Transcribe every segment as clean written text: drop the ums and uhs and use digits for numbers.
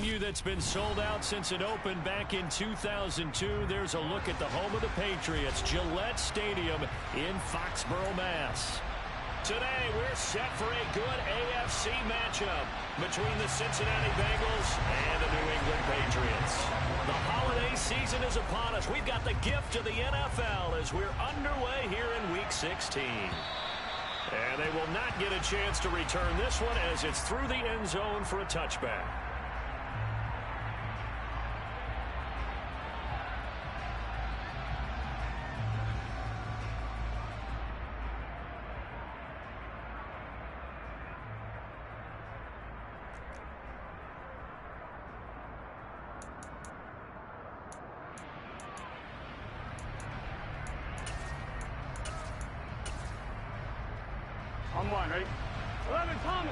venue that's been sold out since it opened back in 2002. There's a look at the home of the Patriots, Gillette Stadium in Foxborough, Mass. Today, we're set for a good AFC matchup between the Cincinnati Bengals and the New England Patriots. The holiday season is upon us. We've got the gift of the NFL as we're underway here in Week 16. And they will not get a chance to return this one as it's through the end zone for a touchback. On one, ready? 11, Thomas.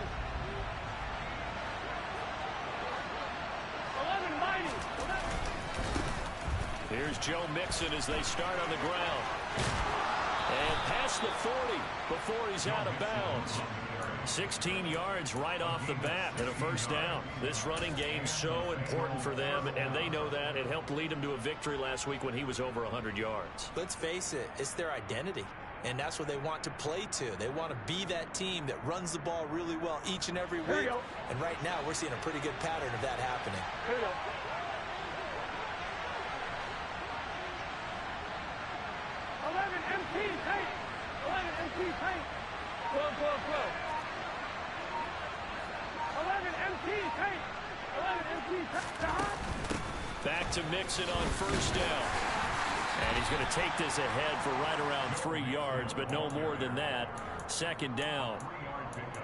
11, Mighty. 11. Here's Joe Mixon as they start on the ground. And past the 40 before he's out of bounds. 16 yards right off the bat and a first down. This running game so important for them, and they know that. It helped lead them to a victory last week when he was over 100 yards. Let's face it, it's their identity. And that's what they want to play to. They want to be that team that runs the ball really well each and every week. And right now, we're seeing a pretty good pattern of that happening. Here we go. 11, MT, tank. 11, MT, tank. Flow. 11, MT, tank. 11, MT, tank. Back to Mixon on first down. And he's going to take this ahead for right around 3 yards, but no more than that. Second down.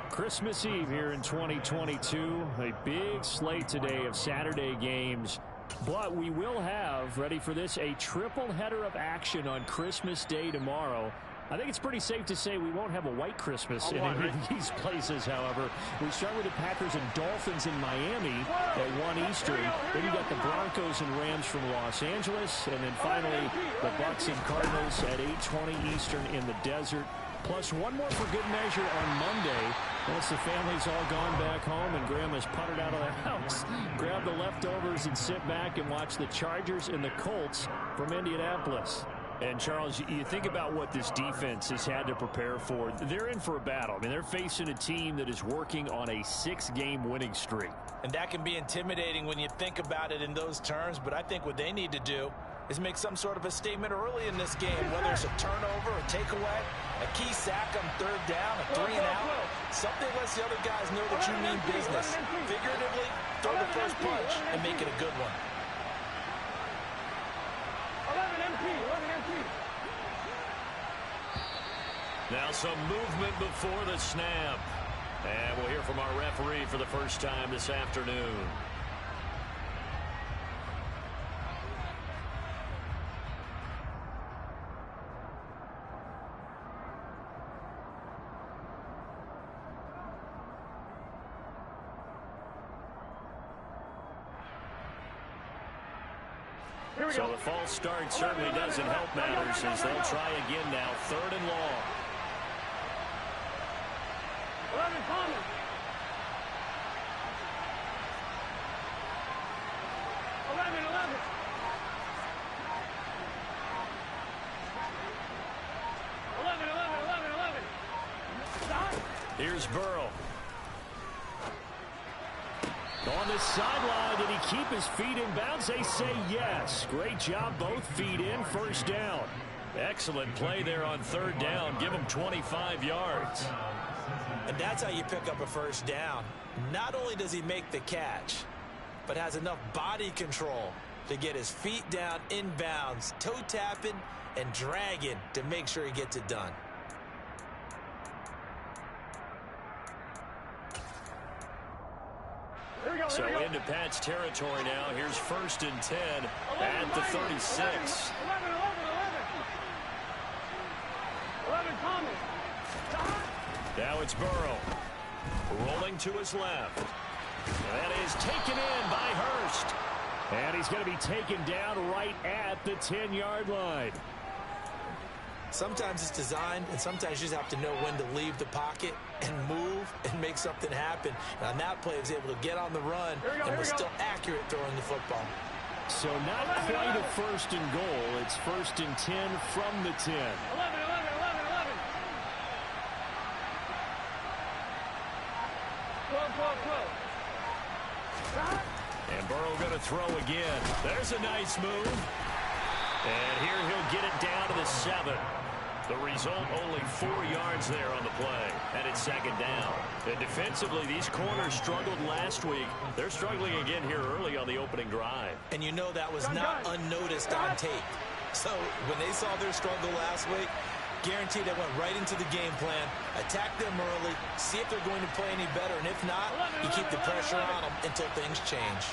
Christmas Eve here in 2022. A big slate today of Saturday games. But we will have, ready for this, a triple header of action on Christmas Day tomorrow. I think it's pretty safe to say we won't have a white Christmas in any of these places, however. We start with the Packers and Dolphins in Miami at 1 Eastern. Then you got the Broncos and Rams from Los Angeles. And then finally, the Bucs and Cardinals at 8:20 Eastern in the desert. Plus one more for good measure on Monday. Once the family's all gone back home and Grandma's puttered out of the house, grab the leftovers and sit back and watch the Chargers and the Colts from Indianapolis. And, Charles, you think about what this defense has had to prepare for. They're in for a battle. I mean, they're facing a team that is working on a 6-game winning streak. And that can be intimidating when you think about it in those terms. But I think what they need to do is make some sort of a statement early in this game, whether it's a turnover, a takeaway, a key sack on third down, a 3-and-out. Something lets the other guys know that you mean business. Figuratively, throw the first punch and make it a good one. 11 MP. Now some movement before the snap. And we'll hear from our referee for the first time this afternoon. So the false start certainly doesn't help matters as they'll try again now. 3rd and long. 11, Thomas. 11. 11. Stop. Here's Burrow. On the sideline, did he keep his feet in bounds? They say yes. Great job, both feet in, first down. Excellent play there on 3rd down. Give him 25 yards. And that's how you pick up a first down. Not only does he make the catch, but has enough body control to get his feet down in bounds, toe tapping and dragging to make sure he gets it done. So into Pat's territory now. Here's 1st and 10 at the 36. 11, Thomas. Now it's Burrow. Rolling to his left. That is taken in by Hurst. And he's going to be taken down right at the 10-yard line. Sometimes it's designed, and sometimes you just have to know when to leave the pocket and move and make something happen. And on that play, he was able to get on the run and was still accurate throwing the football. So not quite a first and goal. It's first and 10 from the 10. 11. Close. And Burrow going to throw again. There's a nice move. And here he'll get it down to the 7. The result, only 4 yards there on the play. And it's second down. And defensively, these corners struggled last week. They're struggling again here early on the opening drive. And you know that was not unnoticed on tape. So when they saw their struggle last week, guaranteed they went right into the game plan, attack them early, see if they're going to play any better. And if not, you keep the pressure on them until things change.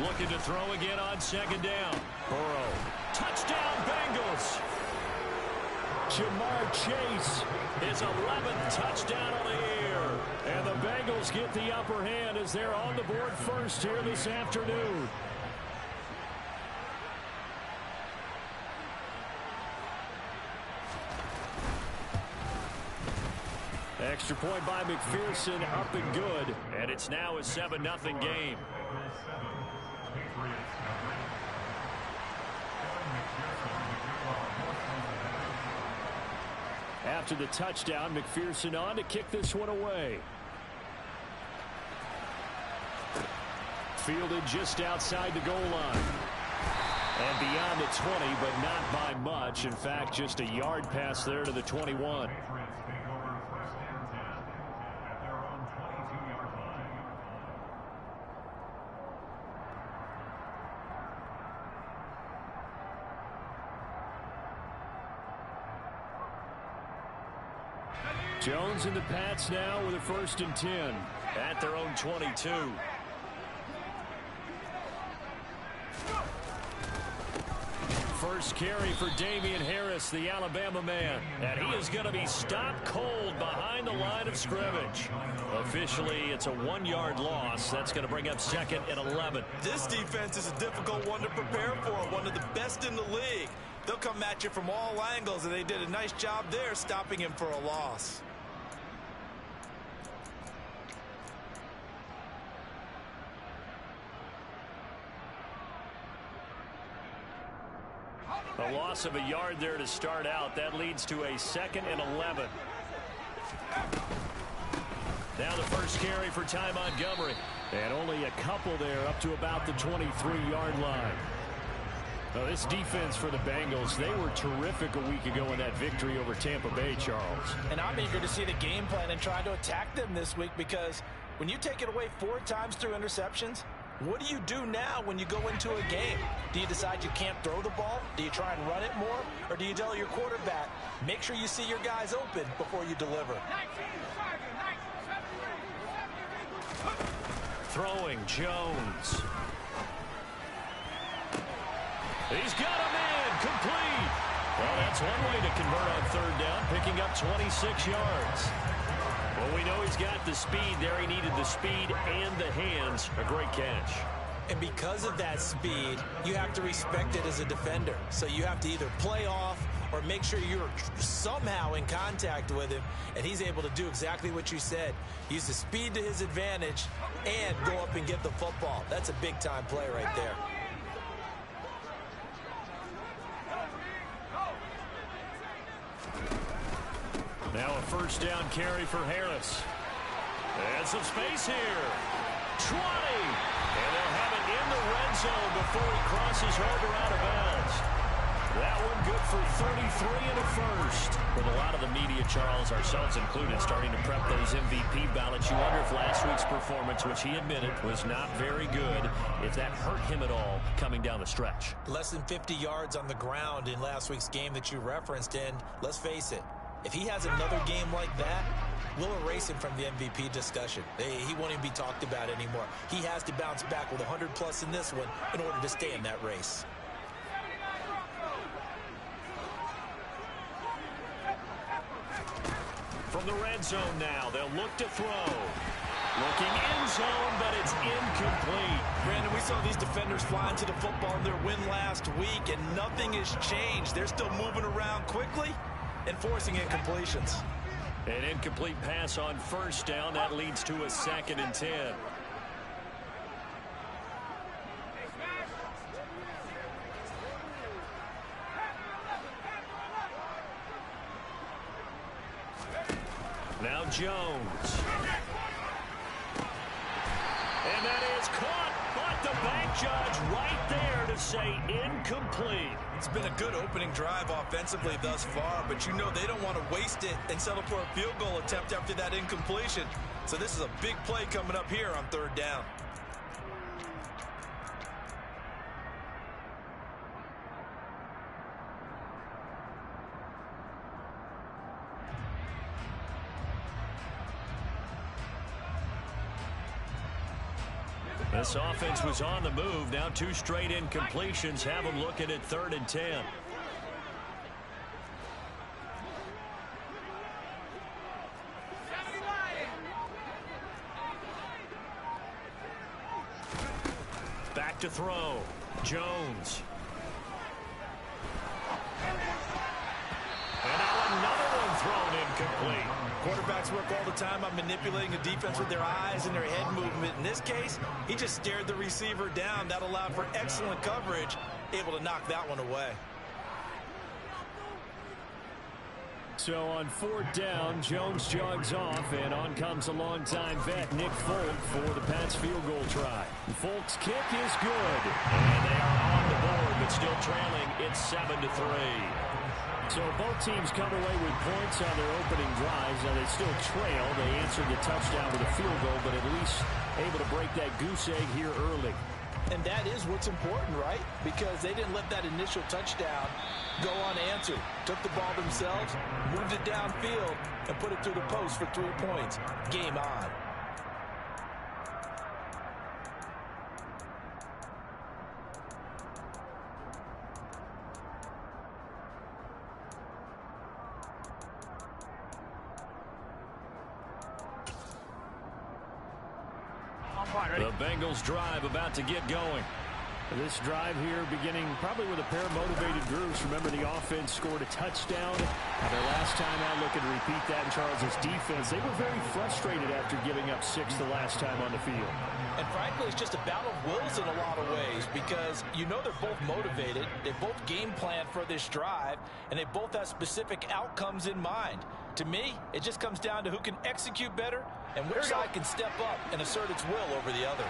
Looking to throw again on second down. Burrow. Touchdown, Bengals. Jamar Chase, his 11th touchdown on the year. And the Bengals get the upper hand as they're on the board first here this afternoon. Extra point by McPherson, up and good. And it's now a 7-0 game. After the touchdown, McPherson on to kick this one away. Fielded just outside the goal line. And beyond the 20, but not by much. In fact, just a yard pass there to the 21. Jones and the Pats now with a 1st and 10 at their own 22. First carry for Damian Harris, the Alabama man. And he is going to be stopped cold behind the line of scrimmage. Officially, it's a 1-yard loss. That's going to bring up 2nd and 11. This defense is a difficult one to prepare for, one of the best in the league. They'll come at you from all angles, and they did a nice job there stopping him for a loss. A loss of a yard there to start out. That leads to a 2nd and 11. Now the first carry for Ty Montgomery. And only a couple there up to about the 23-yard line. Now this defense for the Bengals, they were terrific a week ago in that victory over Tampa Bay, Charles. And I'm eager to see the game plan and try to attack them this week, because when you take it away 4 times through interceptions, what do you do now when you go into a game? Do you decide you can't throw the ball? Do you try and run it more? Or do you tell your quarterback, make sure you see your guys open before you deliver? Throwing Jones. He's got a man complete. Well, that's one way to convert on 3rd down, picking up 26 yards. Well, we know he's got the speed there. He needed the speed and the hands. A great catch. And because of that speed, you have to respect it as a defender. So you have to either play off or make sure you're somehow in contact with him. And he's able to do exactly what you said. Use the speed to his advantage and go up and get the football. That's a big-time play right there. Now a 1st down carry for Harris. And some space here. 20. And they'll have it in the red zone before he crosses over out of bounds. That one good for 33 and a 1st. With a lot of the media, Charles, ourselves included, starting to prep those MVP ballots. You wonder if last week's performance, which he admitted was not very good, if that hurt him at all coming down the stretch. Less than 50 yards on the ground in last week's game that you referenced, and let's face it, if he has another game like that, we'll erase him from the MVP discussion. He won't even be talked about anymore. He has to bounce back with 100+ in this one in order to stay in that race. From the red zone now, they'll look to throw. Looking end zone, but it's incomplete. Brandon, we saw these defenders flying to the football in their win last week, and nothing has changed. They're still moving around quickly and forcing incompletions. An incomplete pass on first down. That leads to a 2nd and 10. Now Jones. And that is caught, but the back judge right there to say incomplete. It's been a good opening drive offensively thus far, but you know they don't want to waste it and settle for a field goal attempt after that incompletion. So this is a big play coming up here on 3rd down. This offense was on the move. Now 2 straight incompletions have them looking at 3rd and 10. Back to throw. Jones. And now another one thrown incomplete. Quarterbacks work all the time on manipulating the defense with their eyes and their head movement. In this case, he just stared the receiver down. That allowed for excellent coverage, able to knock that one away. So on 4th down, Jones jogs off, and on comes a longtime vet, Nick Folk, for the Pats field goal try. Folk's kick is good, and they are on the board, but still trailing. It's 7-3. So both teams come away with points on their opening drives. Now they still trail. They answered the touchdown with a field goal, but at least able to break that goose egg here early. And that is what's important, right? Because they didn't let that initial touchdown go unanswered. Took the ball themselves, moved it downfield, and put it through the post for 3 points. Game on. The Bengals drive about to get going. This drive here beginning probably with a pair of motivated groups. Remember, the offense scored a touchdown. Their last time out, looking to repeat that in Charles' defense. They were very frustrated after giving up 6 the last time on the field. And frankly, it's just a battle of wills in a lot of ways because you know they're both motivated. They both game plan for this drive, and they both have specific outcomes in mind. To me, it just comes down to who can execute better and which side can step up and assert its will over the other.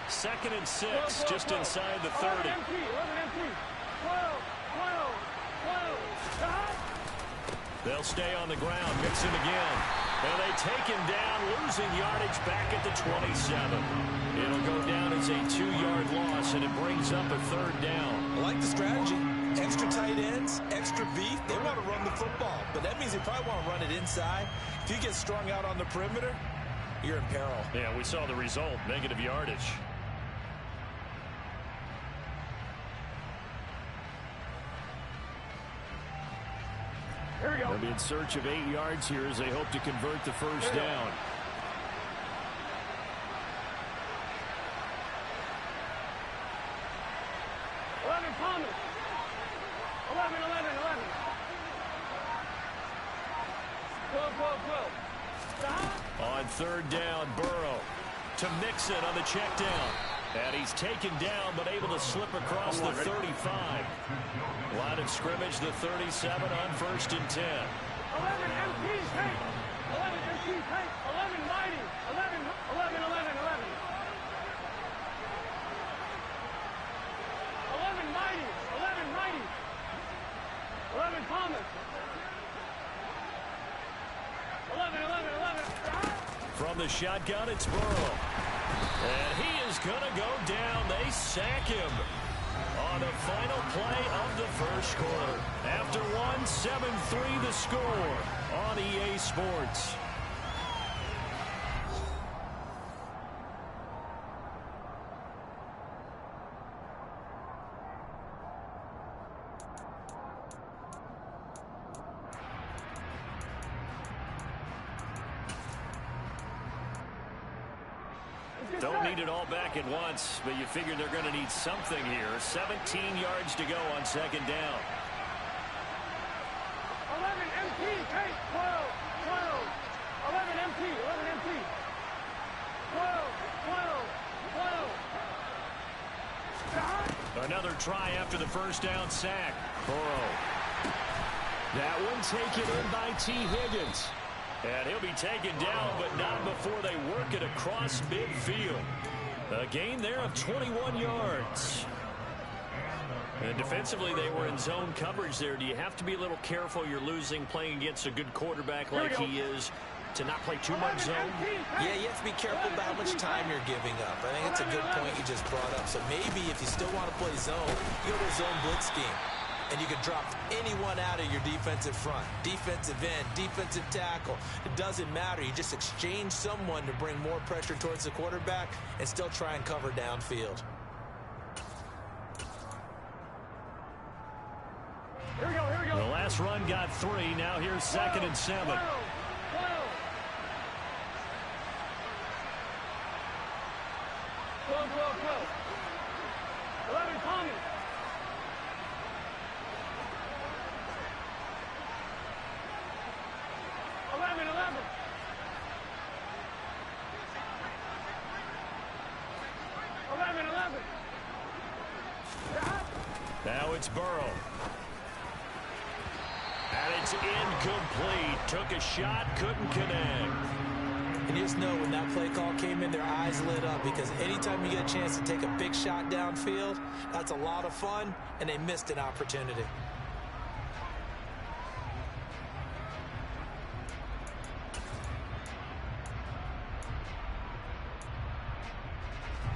2nd and 6, just inside the 30. They'll stay on the ground, mix him again. And they take him down, losing yardage back at the 27. It'll go down as a 2-yard loss, and it brings up a 3rd down. I like the strategy. Extra tight ends, extra beef. They want to run the football, but that means they probably want to run it inside. If you get strung out on the perimeter, you're in peril. Yeah, we saw the result, negative yardage. Here we go. They'll be in search of 8 yards here as they hope to convert the first down. Thomas. 11. 12. On 3rd down, Burrow to Mixon on the check down. And he's taken down, but able to slip across the 35. Line of scrimmage, the 37 on 1st and 10. 11 MT tank. 11 MT tank. 11 mighty. 11. 11 mighty. 11 mighty. 11 Thomas. 11. From the shotgun, it's Burrow. And he is going to go down. They sack him on the final play of the first quarter. After 7-3 the score on EA Sports. Don't need it all back at once, but you figure they're going to need something here. 17 yards to go on second down. 11 MT, take 12, 12. 11 MT, 11 MT. 12, 12, 12. Another try after the first down sack. Burrow. That one taken in by T. Higgins. And he'll be taken down, but not before they work it across midfield. A gain there of 21 yards. And defensively, they were in zone coverage there. Do you have to be a little careful? You're losing playing against a good quarterback like he is to not play too much zone? Yeah, you have to be careful about how much time you're giving up. I think it's a good point you just brought up. So maybe if you still want to play zone, you go to a zone blitz scheme. And you can drop anyone out of your defensive front. Defensive end, defensive tackle. It doesn't matter. You just exchange someone to bring more pressure towards the quarterback and still try and cover downfield. Here we go, here we go. The last run got 3. Now here's 2nd and 7. 12, 12. 12, 12, 12. 11, Tommy. 11, 11. 11, 11. Now it's Burrow. And it's incomplete. Took a shot, couldn't connect. And you just know when that play call came in, their eyes lit up because anytime you get a chance to take a big shot downfield, that's a lot of fun, and they missed an opportunity.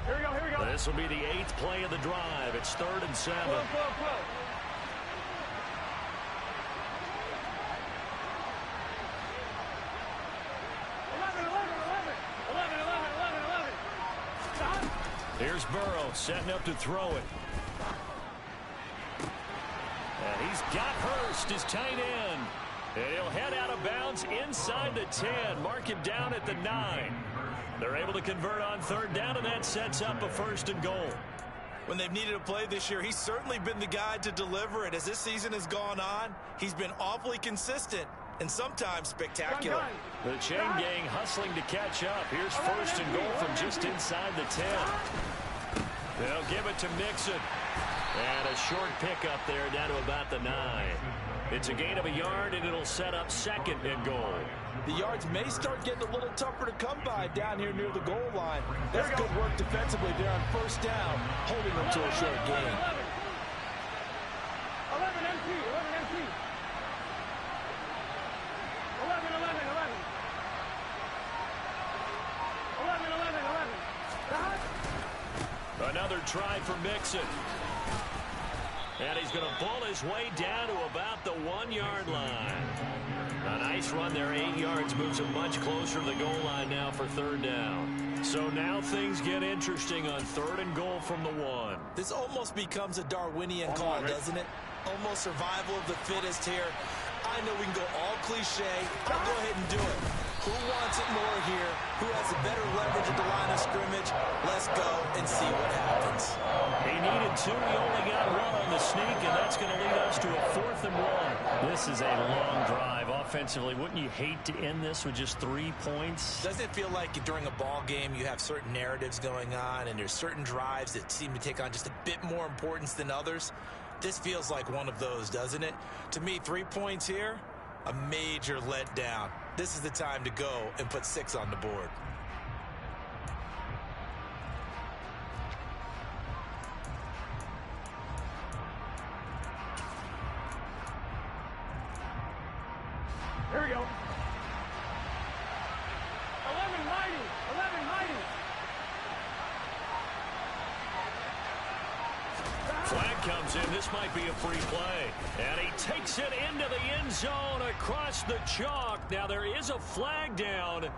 Here we go, here we go. This will be the 8th play of the drive. It's 3rd and 7. 12, 12, 12. 11, 11, 11. 11, 11, 11, 11. Stop. Here's Burrow setting up to throw it. And he's got Hurst, his tight end. And he'll head out of bounds inside the 10. Mark him down at the 9. They're able to convert on 3rd down, and that sets up a 1st and goal. When they've needed a play this year, he's certainly been the guy to deliver it. As this season has gone on, he's been awfully consistent and sometimes spectacular. The chain gang hustling to catch up. Here's 1st and goal from just inside the 10. They'll give it to Mixon. And a short pickup there down to about the 9. It's a gain of a yard, and it'll set up 2nd and goal. The yards may start getting a little tougher to come by down here near the goal line. That's good work defensively there on 1st down, holding them to a short gain. 11 MT, 11 MT. 11, 11, 11. 11, 11, 11. Another try for Mixon. And he's going to ball his way down to about the 1-yard line. A nice run there, 8 yards, moves him much closer to the goal line now for 3rd down. So now things get interesting on 3rd and goal from the 1. This almost becomes a Darwinian call, doesn't it? Almost survival of the fittest here. I know we can go all cliche. I'll go ahead and do it. Who wants it more here? Who has a better leverage at the line of scrimmage? Let's go and see what happens. He needed 2. He only got 1 on the sneak, and that's going to lead us to a 4th and 1. This is a long drive offensively. Wouldn't you hate to end this with just 3 points? Doesn't it feel like during a ball game you have certain narratives going on and there's certain drives that seem to take on just a bit more importance than others? This feels like one of those, doesn't it? To me, 3 points here, a major letdown. This is the time to go and put 6 on the board. Here we go. 11 mighty, 11 mighty. Flag comes in. This might be a free play. And he takes it into the end zone across the chalk. Now there is a flag down,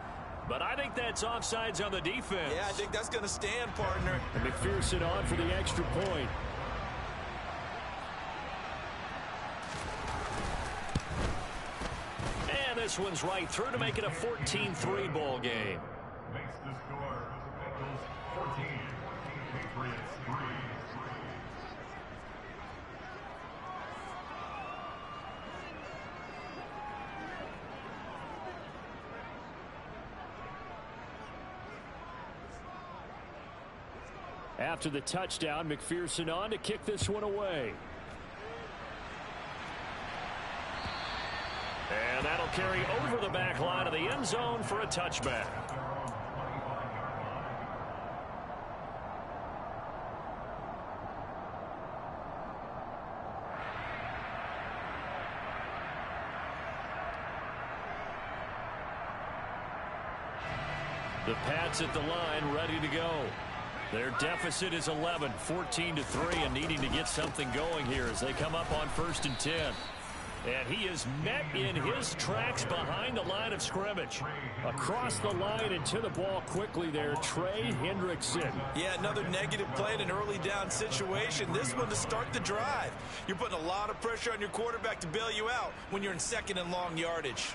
but I think that's offsides on the defense. Yeah, I think that's going to stand, partner. And McPherson on for the extra point. And this one's right through to make it a 14-3 ball game. Makes the score. After the touchdown, McPherson on to kick this one away. And that'll carry over the back line of the end zone for a touchback. The Pats at the line, ready to go. Their deficit is 11, 14-3, and needing to get something going here as they come up on 1st and 10. And he is met in his tracks behind the line of scrimmage. Across the line and to the ball quickly there, Trey Hendrickson. Yeah, another negative play in an early down situation. This one to start the drive. You're putting a lot of pressure on your quarterback to bail you out when you're in 2nd and long yardage.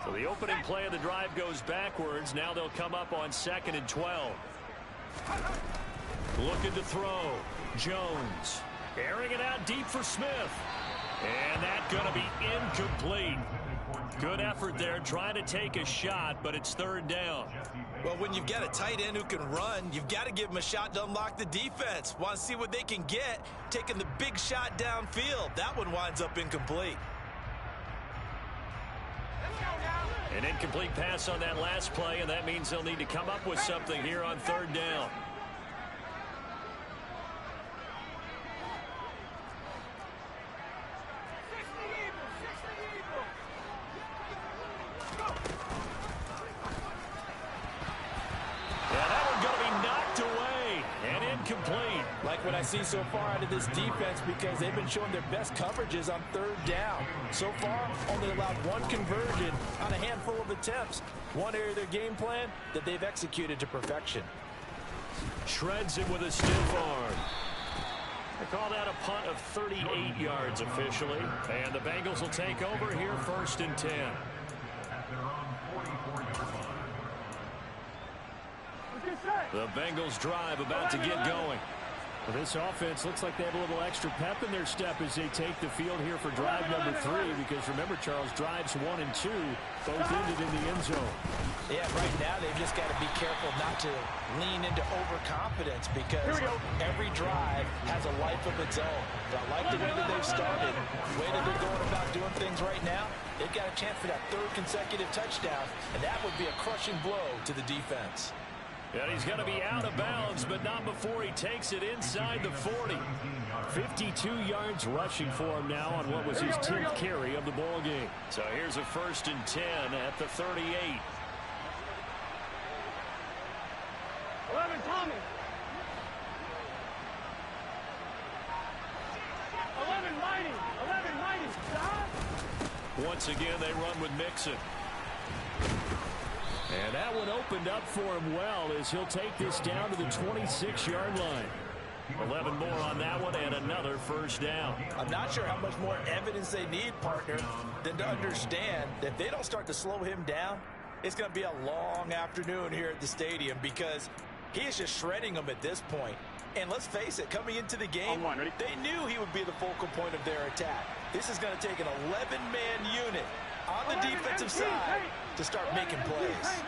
So the opening play of the drive goes backwards. Now they'll come up on 2nd and 12. Looking to throw. Jones. Airing it out deep for Smith. And that's going to be incomplete. Good effort there trying to take a shot, but it's 3rd down. Well, when you've got a tight end who can run, you've got to give him a shot to unlock the defense. Want to see what they can get, taking the big shot downfield. That one winds up incomplete. An incomplete pass on that last play, and that means they'll need to come up with something here on 3rd down. What I see so far out of this defense, because they've been showing their best coverages on 3rd down. So far, only allowed 1 conversion on a handful of attempts. One area of their game plan that they've executed to perfection. Shreds it with a stiff arm. They call that a punt of 38 yards officially. And the Bengals will take over here 1st and 10. The Bengals drive about to get going. Well, this offense looks like they have a little extra pep in their step as they take the field here for drive number 3, because remember, Charles, drives 1 and 2 both ended in the end zone. Yeah, right now they've just got to be careful not to lean into overconfidence, because every drive has a life of its own. But I like the way that they've started, the way that they're going about doing things right now. They've got a chance for that 3rd consecutive touchdown, and that would be a crushing blow to the defense. And he's going to be out of bounds, but not before he takes it inside the 40. 52 yards rushing for him now on what was his 10th carry of the ball game. So here's a 1st and 10 at the 38. 11, Tommy. 11, Mighty. 11, Mighty. Stop. Once again, they run with Mixon. And that one opened up for him well as he'll take this down to the 26-yard line. 11 more on that one and another 1st down. I'm not sure how much more evidence they need, partner, than to understand that if they don't start to slow him down, it's going to be a long afternoon here at the stadium, because he is just shredding them at this point. And let's face it, coming into the game, they knew he would be the focal point of their attack. This is going to take an 11-man unit on the defensive side to start making plays.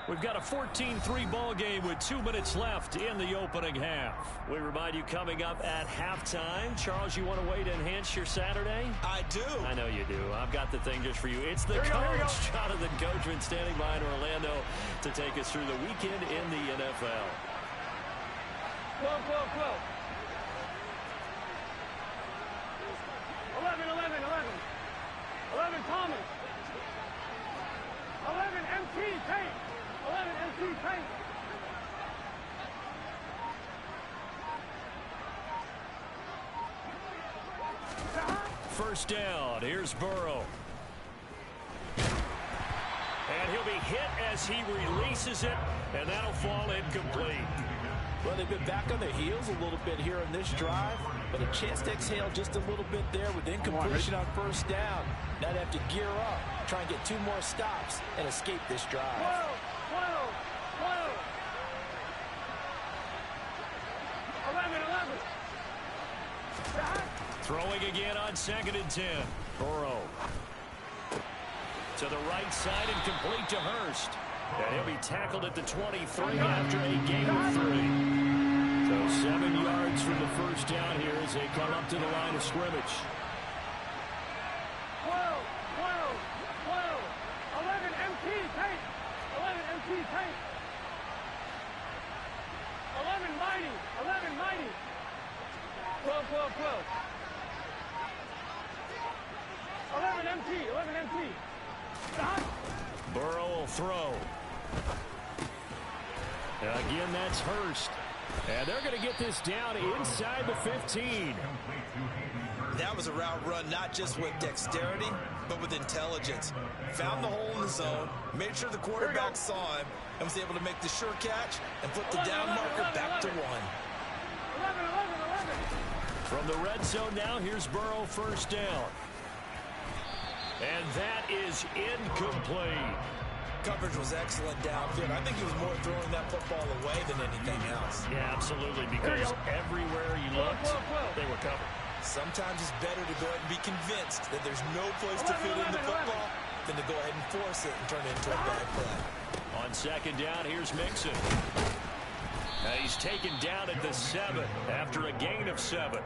We've got a 14-3 ball game with 2 minutes left in the opening half. We remind you, coming up at halftime, Charles, you want a way to enhance your Saturday? I do. I know you do. I've got the thing just for you. It's the coach, Jonathan Coachman, standing by in Orlando to take us through the weekend in the NFL. 12, 12, 12. 11, 11, 11. 11, Thomas. 11, MT, Tate. 11, MT, Tate. First down. Here's Burrow. And he'll be hit as he releases it, and that'll fall incomplete. Well, they've been back on their heels a little bit here in this drive, but a chance to exhale just a little bit there with incompletion on first down. Now they have to gear up, try and get 2 more stops, and escape this drive. 12, 11. Throwing again on 2nd and 10. Burrow. To the right side and complete to Hurst. And he'll be tackled at the 23 after a gain of 3. So 7 yards from the first down here as they come up to the line of scrimmage. 12. 11 MT tape. 11 MT tape. 11 mighty. 12. 11 MT. Stop. Burrow will throw. Again, that's Hurst. And they're going to get this down inside the 15. That was a route run not just with dexterity, but with intelligence. Found the hole in the zone, made sure the quarterback saw him, and was able to make the sure catch and put the down marker back to 1. 11. From the red zone now, here's Burrow, first down. And that is incomplete. Coverage was excellent downfield. I think he was more throwing that football away than anything else. Yeah, absolutely, because everywhere you looked, they were covered. Sometimes it's better to go ahead and be convinced that there's no place to fit in the football than to go ahead and force it and turn it into a bad play. On 2nd down, here's Mixon. He's taken down at the 7 after a gain of 7.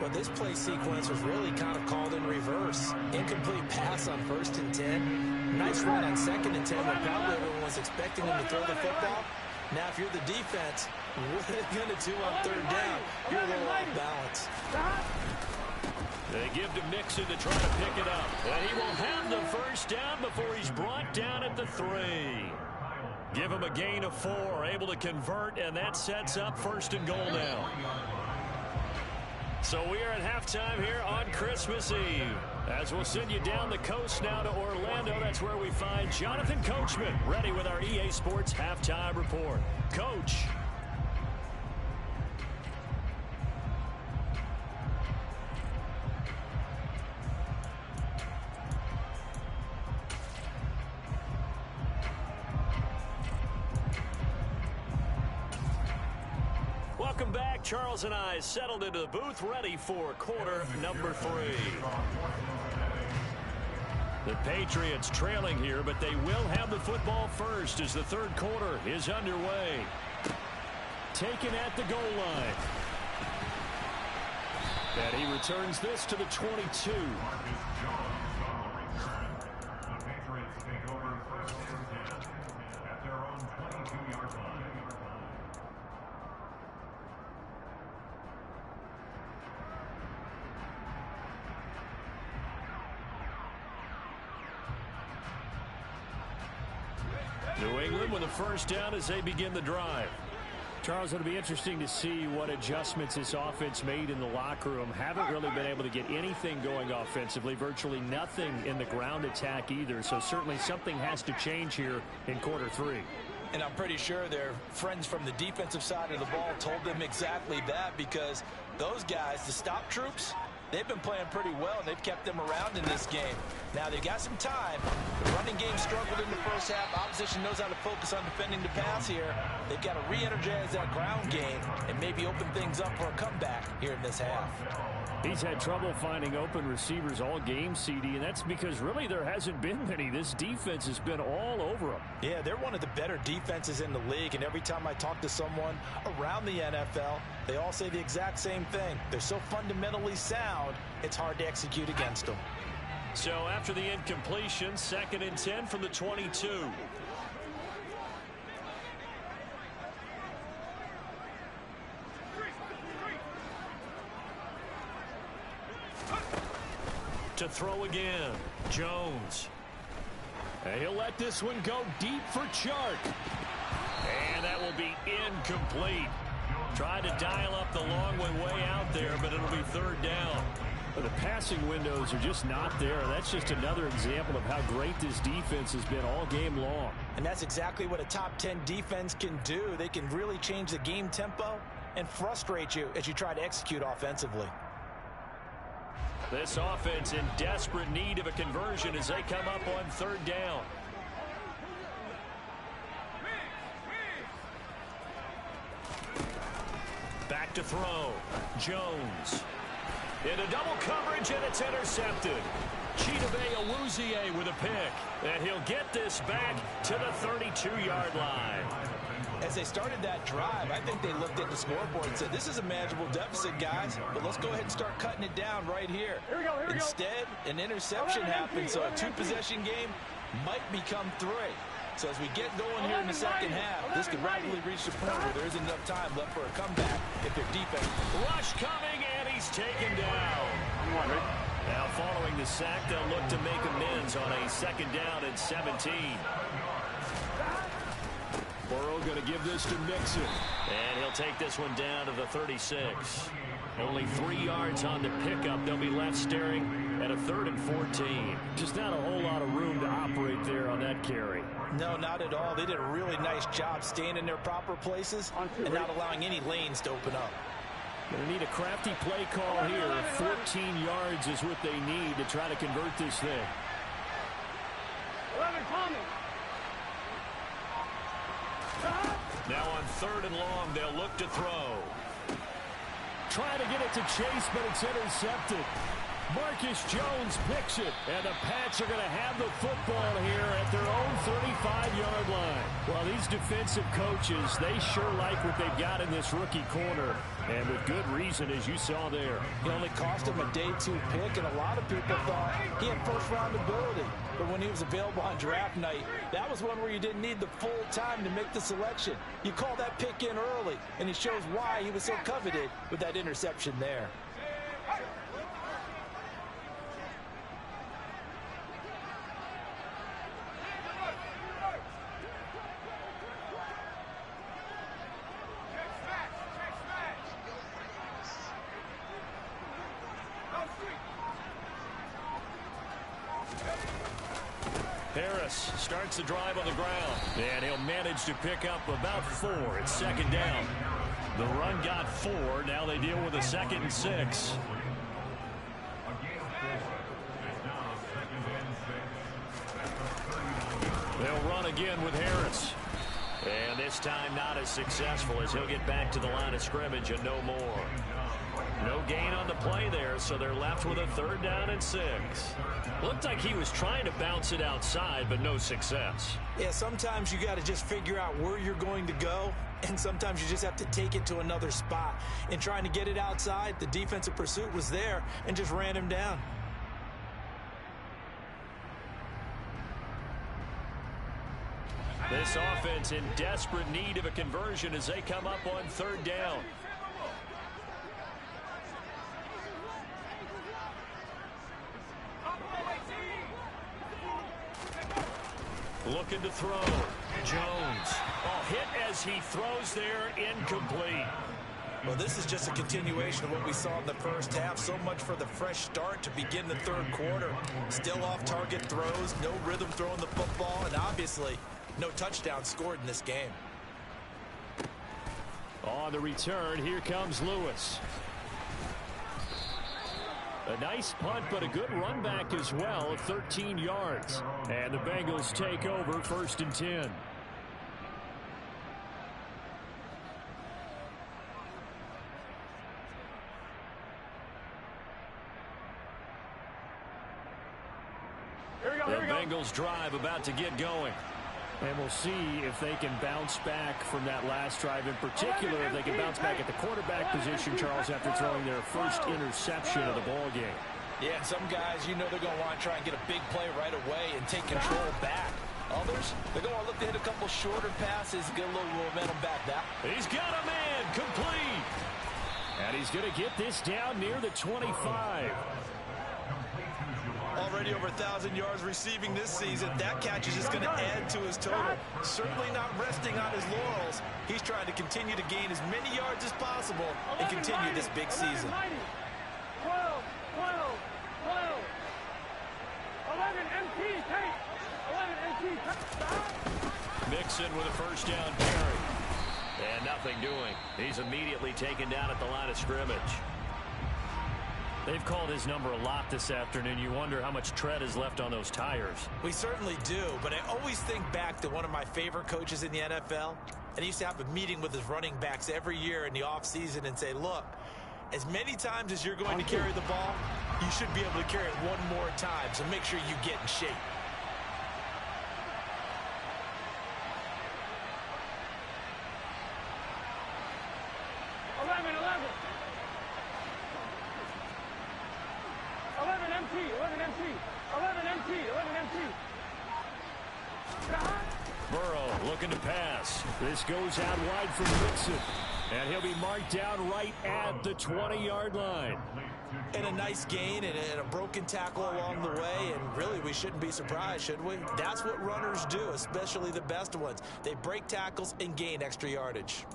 Well, this play sequence was really kind of called in reverse. Incomplete pass on 1st and 10. Nice run on 2nd and 10 when probably everyone was expecting him to throw the football. Now, if you're the defense, what are they going to do on 3rd down? You're a little off balance. They give to Mixon to try to pick it up. And he will have the first down before he's brought down at the 3. Give him a gain of 4, able to convert, and that sets up 1st and goal now. So we are at halftime here on Christmas Eve. As we'll send you down the coast now to Orlando, that's where we find Jonathan Coachman, ready with our EA Sports Halftime Report. Coach. Welcome back. Charles and I settled into the booth, ready for quarter number 3. The Patriots trailing here, but they will have the football first as the 3rd quarter is underway. Taken at the goal line. And he returns this to the 22. New England with a first down as they begin the drive. Charles, it'll be interesting to see what adjustments this offense made in the locker room. Haven't really been able to get anything going offensively, virtually nothing in the ground attack either. So certainly something has to change here in quarter 3. And I'm pretty sure their friends from the defensive side of the ball told them exactly that, because those guys, the stop troops, they've been playing pretty well, and they've kept them around in this game. Now, they've got some time. The running game struggled in the first half. Opposition knows how to focus on defending the pass here. They've got to re-energize that ground game and maybe open things up for a comeback here in this half. He's had trouble finding open receivers all game, CD, and that's because really there hasn't been many. This defense has been all over them. Yeah, they're one of the better defenses in the league, and every time I talk to someone around the NFL, they all say the exact same thing. They're so fundamentally sound, it's hard to execute against them. So after the incompletion, 2nd and 10 from the 22. To throw again, Jones. And he'll let this one go deep for Chark. And that will be incomplete. Tried to dial up the long way out there, but it'll be 3rd down. But the passing windows are just not there. That's just another example of how great this defense has been all game long. And that's exactly what a top 10 defense can do. They can really change the game tempo and frustrate you as you try to execute offensively. This offense in desperate need of a conversion as they come up on third down. Back to throw. Jones. Into double coverage, and it's intercepted. Chidobe Awuzie with a pick. And he'll get this back to the 32-yard line. As they started that drive, I think they looked at the scoreboard and said, this is a manageable deficit, guys, but let's go ahead and start cutting it down right here. Instead, an interception happened, so a two-possession game might become three. So as we get going here in the second half, this could rapidly reach the point where there isn't enough time left for a comeback if their defense. Rush coming, and he's taken down. Now following the sack, they'll look to make amends on a second down and 17. Burrow going to give this to Mixon. And he'll take this one down to the 36. Only 3 yards on the pickup. They'll be left staring at a 3rd and 14. Just not a whole lot of room to operate there on that carry. No, not at all. They did a really nice job staying in their proper places and not allowing any lanes to open up. Going to need a crafty play call here. 14 yards is what they need to try to convert this thing. 11 coming. Now on 3rd and long, they'll look to throw. Trying to get it to Chase, but it's intercepted. Marcus Jones picks it, and the Pats are going to have the football here at their own 35-yard line. Well, these defensive coaches, they sure like what they've got in this rookie corner, and with good reason, as you saw there. It only cost him a day 2 pick, and a lot of people thought he had first-round ability. But when he was available on draft night, that was one where you didn't need the full time to make the selection. You call that pick in early, and it shows why he was so coveted with that interception there. Harris starts the drive on the ground, and he'll manage to pick up about 4. It's 2nd down. The run got 4. Now they deal with a 2nd and 6. They'll run again with Harris. And this time not as successful as he'll get back to the line of scrimmage and no more. No gain on the play there, so they're left with a 3rd down and 6. Looked like he was trying to bounce it outside, but no success. Yeah, sometimes you got to just figure out where you're going to go, and sometimes you just have to take it to another spot. In trying to get it outside, the defensive pursuit was there and just ran him down. This offense in desperate need of a conversion as they come up on 3rd down. Looking to throw. Jones. Oh, hit as he throws there, incomplete. Well, this is just a continuation of what we saw in the first half. So much for the fresh start to begin the 3rd quarter. Still off-target throws, no rhythm throwing the football, and obviously no touchdown scored in this game. On the return, here comes Lewis. A nice punt, but a good run back as well of 13 yards. And the Bengals take over 1st and 10. The Bengals drive about to get going. And we'll see if they can bounce back from that last drive in particular, if they can bounce back at the quarterback position, Charles, after throwing their first interception of the ball game. Yeah, and some guys, you know they're going to want to try and get a big play right away and take control back. Others, they're going to look to hit a couple shorter passes, get a little momentum back. He's got a man, complete. And he's going to get this down near the 25. Already over 1,000 yards receiving this season. That catch is just going to add to his total. Certainly not resting on his laurels. He's trying to continue to gain as many yards as possible and continue this big season. 12, 12, 12. 11 MT, take. 11 MT, stop. Mixon with a 1st down carry. And nothing doing. He's immediately taken down at the line of scrimmage. They've called his number a lot this afternoon. You wonder how much tread is left on those tires. We certainly do, but I always think back to one of my favorite coaches in the NFL. And he used to have a meeting with his running backs every year in the offseason and say, look, as many times as you're going to carry the ball, you should be able to carry it one more time, so make sure you get in shape. Burrow looking to pass. This goes out wide for Getsum. And he'll be marked down right at the 20-yard line. And a nice gain and a broken tackle along the way. And really, we shouldn't be surprised, should we? That's what runners do, especially the best ones. They break tackles and gain extra yardage.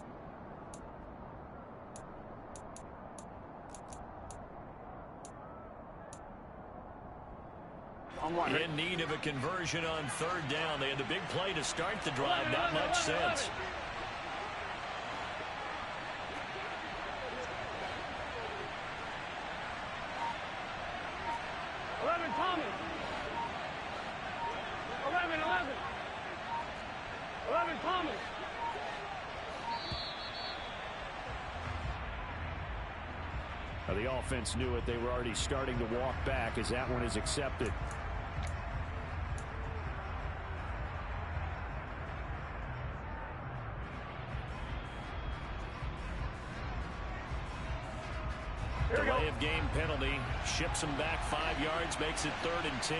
In need of a conversion on third down. They had the big play to start the drive. Not much sense. The offense knew it. They were already starting to walk back as that one is accepted. Delay of game penalty. Ships them back 5 yards. Makes it 3rd and 10.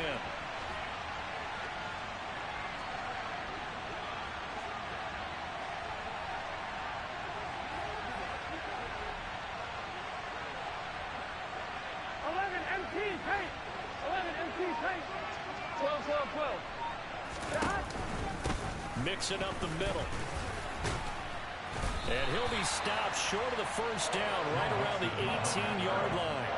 Mixing up the middle. And he'll be stopped short of the first down right around the 18-yard line.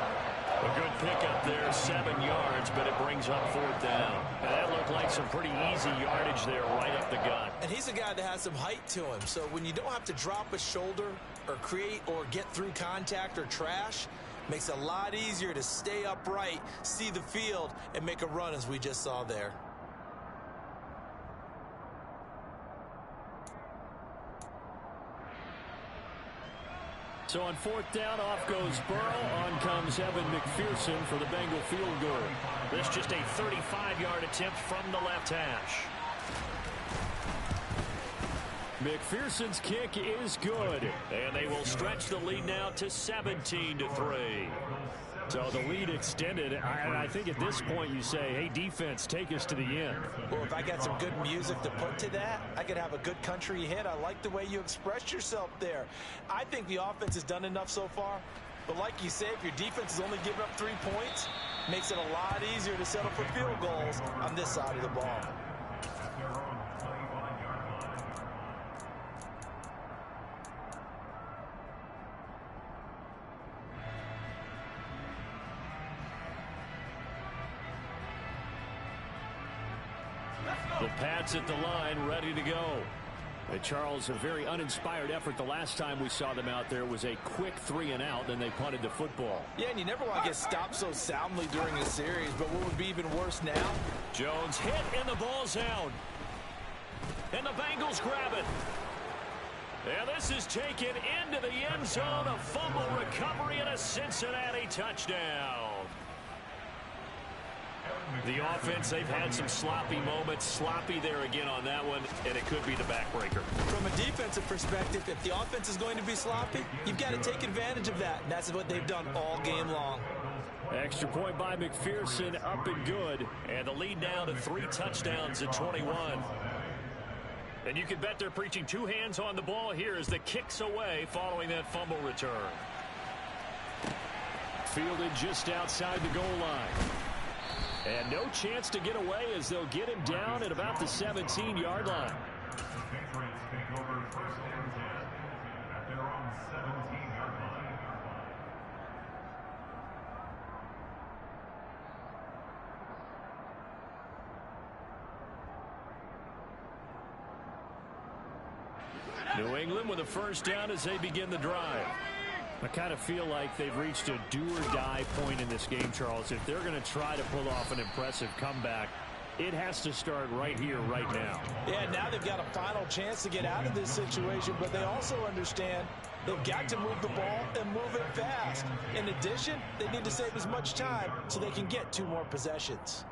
A good pickup there, 7 yards, but it brings up 4th down. And that looked like some pretty easy yardage there right up the gut. And he's a guy that has some height to him. So when you don't have to drop a shoulder or create or get through contact or trash, makes it a lot easier to stay upright, see the field, and make a run as we just saw there. So on 4th down, off goes Burrow. On comes Evan McPherson for the Bengal field goal. This just a 35-yard attempt from the left hash. McPherson's kick is good. And they will stretch the lead now to 17-3. So the lead extended. I think at this point you say, hey, defense, take us to the end. Well, if I got some good music to put to that, I could have a good country hit. I like the way you expressed yourself there. I think the offense has done enough so far. But like you say, if your defense is only giving up 3 points, makes it a lot easier to settle for field goals on this side of the ball. The Pats at the line, ready to go. And Charles, a very uninspired effort. The last time we saw them out there was a quick 3-and-out, then they punted the football. Yeah, and you never want to get stopped so soundly during a series, but what would be even worse now? Jones hit, and the ball's out. And the Bengals grab it. And this is taken into the end zone. A fumble recovery and a Cincinnati touchdown. The offense, they've had some sloppy moments. Sloppy there again on that one, and it could be the backbreaker. From a defensive perspective, if the offense is going to be sloppy, you've got to take advantage of that, and that's what they've done all game long. Extra point by McPherson, up and good. And the lead now to 3 touchdowns at 21. And you can bet they're preaching 2 hands on the ball here as the kick's away following that fumble return. Fielded just outside the goal line. And no chance to get away as they'll get him down at about the 17-yard line. New England with a first down as they begin the drive. I kind of feel like they've reached a do-or-die point in this game, Charles. If they're going to try to pull off an impressive comeback, it has to start right here, right now. Yeah, now they've got a final chance to get out of this situation, but they also understand they've got to move the ball and move it fast. In addition, they need to save as much time so they can get 2 more possessions.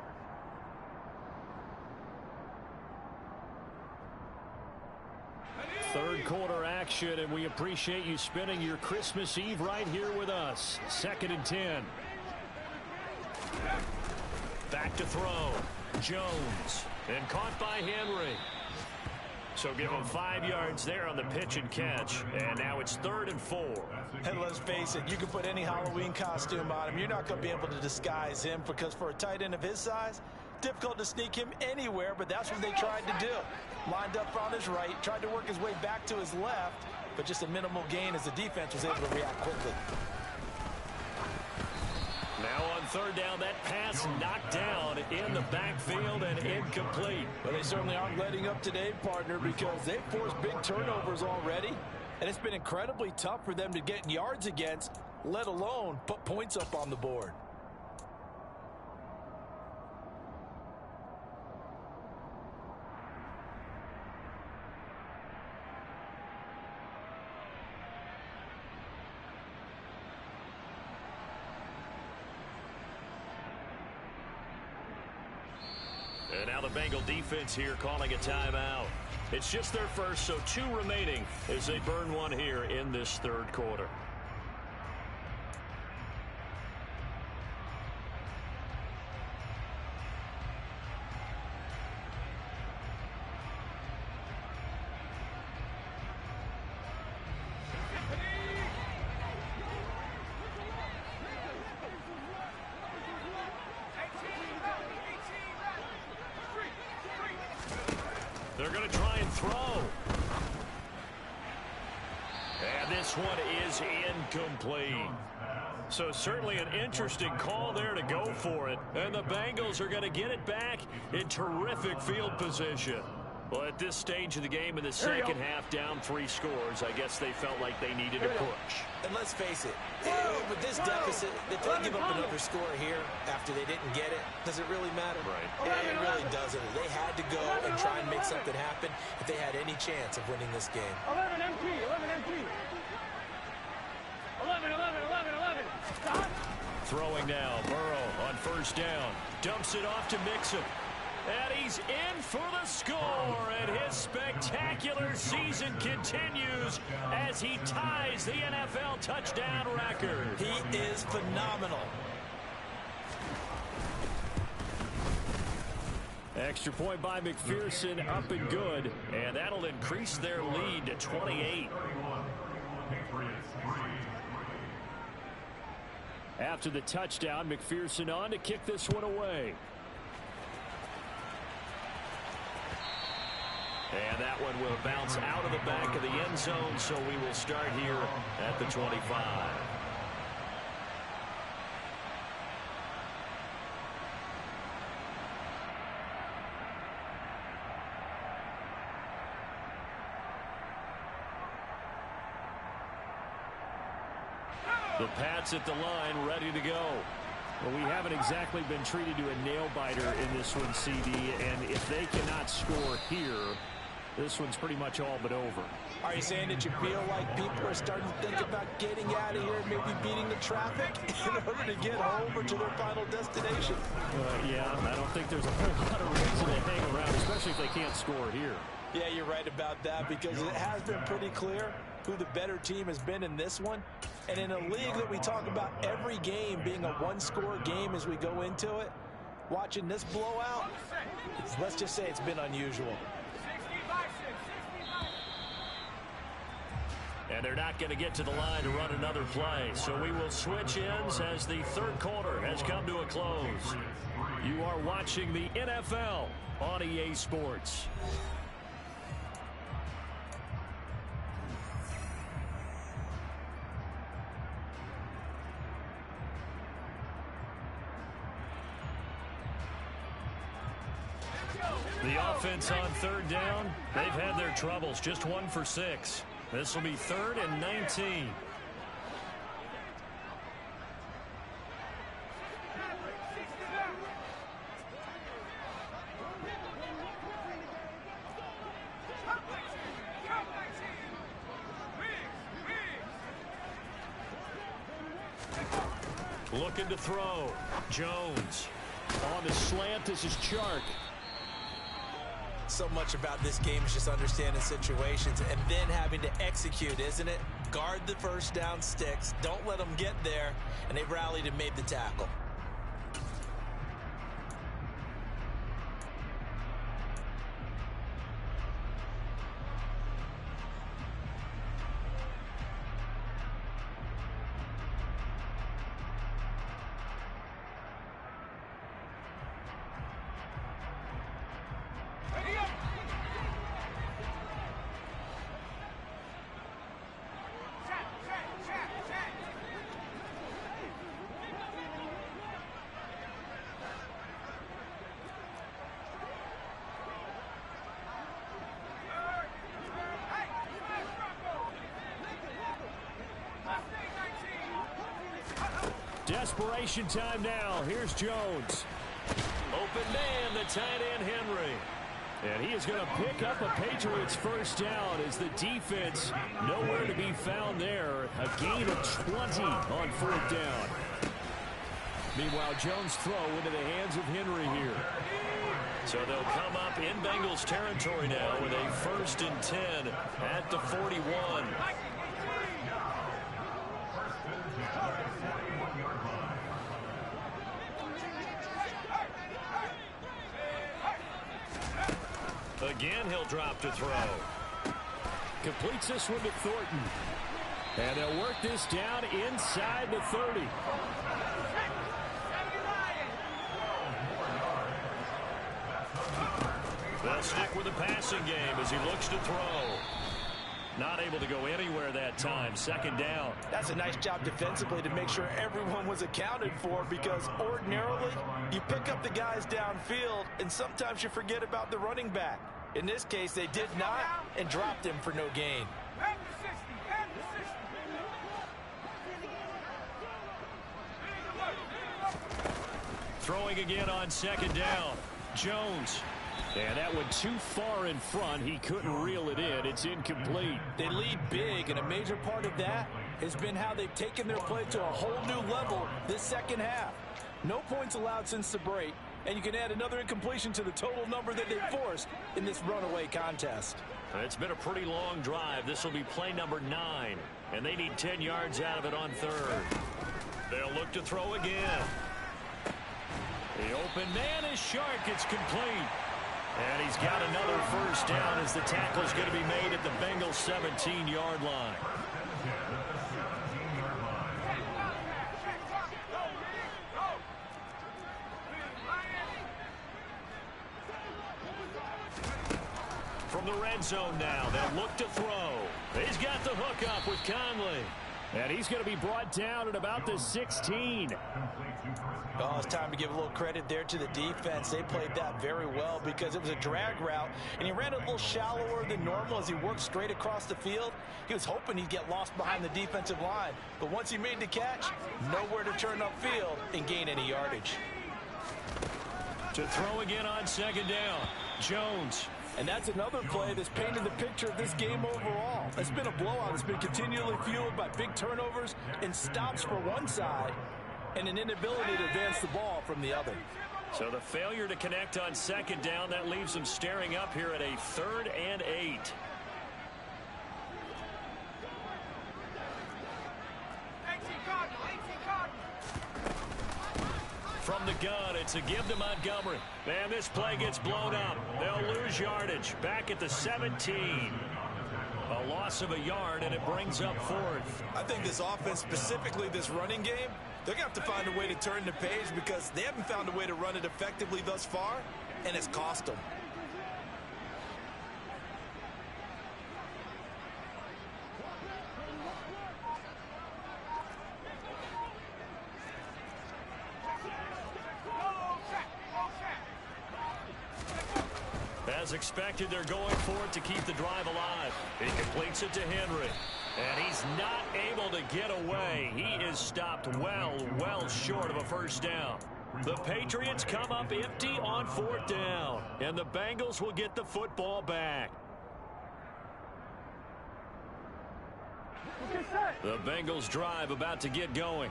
Third quarter action, and we appreciate you spending your Christmas Eve right here with us. 2nd and 10. Back to throw. Jones. And caught by Henry. So give him 5 yards there on the pitch and catch. And now it's 3rd and 4. And let's face it, you can put any Halloween costume on him. You're not going to be able to disguise him because for a tight end of his size, difficult to sneak him anywhere, but that's what they tried to do. Lined up on his right, tried to work his way back to his left, but just a minimal gain as the defense was able to react quickly. Now on 3rd down, that pass knocked down in the backfield and incomplete. But they certainly aren't letting up today, partner, because they've forced big turnovers already, and it's been incredibly tough for them to get yards against, let alone put points up on the board. And now the Bengal defense here calling a timeout. It's just their first, so 2 remaining as they burn one here in this 3rd quarter. They're going to try and throw. And this one is incomplete. So certainly an interesting call there to go for it. And the Bengals are going to get it back in terrific field position. Well, at this stage of the game in the second half, down 3 scores, I guess they felt like they needed a push. And let's face it, with this deficit, if they give up another score here after they didn't get it, does it really matter? Right. It really doesn't. They had to go and try and make something happen if they had any chance of winning this game. 11 MP, 11 MP. 11, 11, 11, 11. Stop. Throwing now, Burrow on 1st down. Dumps it off to Mixon. And he's in for the score, and his spectacular season continues as he ties the NFL touchdown record. He is phenomenal. Extra point by McPherson, up and good, and that'll increase their lead to 28. After the touchdown, McPherson on to kick this one away. And that one will bounce out of the back of the end zone, so we will start here at the 25. The Pats at the line, ready to go. Well, we haven't exactly been treated to a nail-biter in this one, CD, and if they cannot score here, this one's pretty much all but over. Are you saying that you feel like people are starting to think about getting out of here and maybe beating the traffic in order to get home or to their final destination? Yeah, I don't think there's a whole lot of reason to hang around, especially if they can't score here. Yeah, you're right about that because it has been pretty clear who the better team has been in this one. And in a league that we talk about every game being a one-score game as we go into it, watching this blowout, let's just say it's been unusual. And they're not going to get to the line to run another play. So we will switch ends as the 3rd quarter has come to a close. You are watching the NFL on EA Sports. The offense on 3rd down, they've had their troubles, just 1 for 6. This will be 3rd and 19. Looking to throw. Jones. On the slant, this is Chark. So much about this game is just understanding situations and then having to execute, isn't it? Guard the first down sticks. Don't let them get there. And they rallied and made the tackle. Desperation time now. Here's Jones. Open man, the tight end Henry. And he is going to pick up a Patriots first down as the defense nowhere to be found there. A gain of 20 on fourth down. Meanwhile, Jones' throw into the hands of Henry here. So they'll come up in Bengals territory now with a 1st and 10 at the 41. Again, he'll drop to throw. Completes this one to Thornton. And they'll work this down inside the 30. They'll stick with the passing game as he looks to throw. Not able to go anywhere that time. 2nd down. That's a nice job defensively to make sure everyone was accounted for, because ordinarily you pick up the guys downfield and sometimes you forget about the running back. In this case, they did not and dropped him for no gain. Throwing again on 2nd down. Jones. And that went too far in front. He couldn't reel it in. It's incomplete. They lead big, and a major part of that has been how they've taken their play to a whole new level this second half. No points allowed since the break, and you can add another incompletion to the total number that they forced in this runaway contest. It's been a pretty long drive. This will be play number 9, and they need 10 yards out of it on 3rd. They'll look to throw again. The open man is Shark. It's complete. And he's got another first down as the tackle's going to be made at the Bengals 17-yard line. From the red zone now, they'll look to throw. He's got the hook up with Conley. And he's going to be brought down at about the 16. Oh, it's time to give a little credit there to the defense. They played that very well because it was a drag route, and he ran a little shallower than normal as he worked straight across the field. He was hoping he'd get lost behind the defensive line, but once he made the catch, nowhere to turn upfield and gain any yardage. To throw again on 2nd down, Jones. And that's another play that's painted the picture of this game overall. It's been a blowout. It's been continually fueled by big turnovers and stops for one side and an inability to advance the ball from the other. So the failure to connect on 2nd down, that leaves them staring up here at a 3rd and 8. From the gun, it's a give to Montgomery. And this play gets blown up. They'll lose yardage. Back at the 17. A loss of a yard, and it brings up 4th. I think this offense, specifically this running game, they're going to have to find a way to turn the page because they haven't found a way to run it effectively thus far, and it's cost them. As expected, they're going for it to keep the drive alive. He completes it to Henry. And he's not able to get away. He is stopped well short of a first down. The Patriots come up empty on 4th down. And the Bengals will get the football back. The Bengals drive about to get going.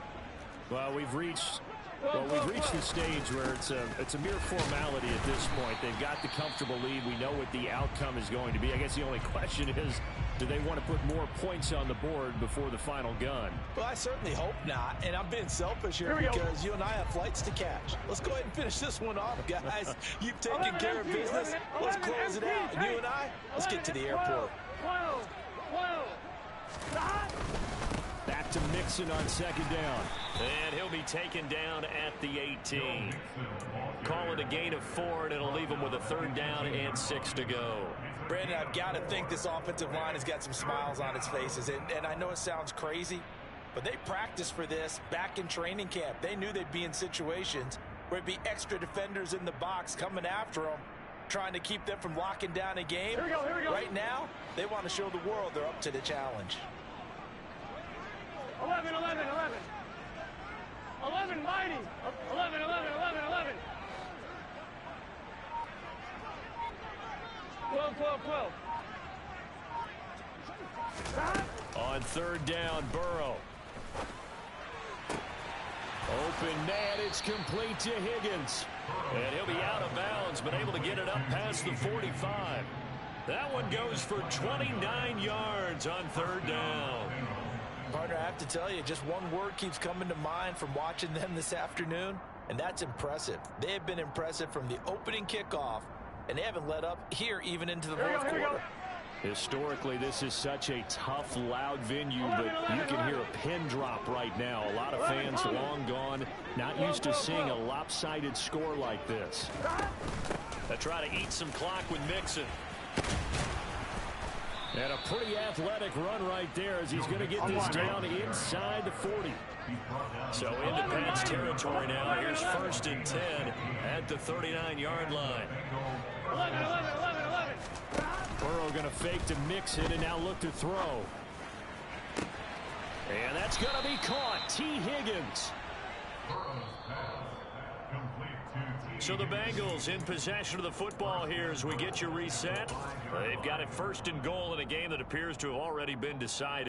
Well, we've reached the stage where it's a mere formality at this point. They've got the comfortable lead. We know what the outcome is going to be. I guess the only question is, do they want to put more points on the board before the final gun? Well, I certainly hope not. And I'm being selfish here because you and I have flights to catch. Let's go ahead and finish this one off, guys. You've taken care of business. Let's close it out. And you and I, let's get to the airport. Back to Mixon on second down. And he'll be taken down at the 18. Call it a gain of 4, and it'll leave him with a 3rd down and 6 to go. Brandon, I've got to think this offensive line has got some smiles on its faces. And I know it sounds crazy, but they practiced for this back in training camp. They knew they'd be in situations where it'd be extra defenders in the box coming after them, trying to keep them from locking down a game. Here we go. Right now, they want to show the world they're up to the challenge. 11, mighty. 11. 12. On 3rd down, Burrow. Open net, it's complete to Higgins. And he'll be out of bounds, but able to get it up past the 45. That one goes for 29 yards on 3rd down. Partner, I have to tell you, just one word keeps coming to mind from watching them this afternoon, and that's impressive. They have been impressive from the opening kickoff, and they haven't let up here even into the fourth quarter. Historically, this is such a tough, loud venue, but you can hear a pin drop right now. A lot of fans long gone, not used to seeing a lopsided score like this. They try to eat some clock with Mixon. And a pretty athletic run right there as he's going to get this down inside the 40. So into Pat's territory now. Here's 1st and 10 at the 39-yard line. 11. Burrow going to fake to Mixon and now look to throw. And that's going to be caught. T. Higgins. So the Bengals in possession of the football here as we get you reset. They've got it 1st and goal in a game that appears to have already been decided.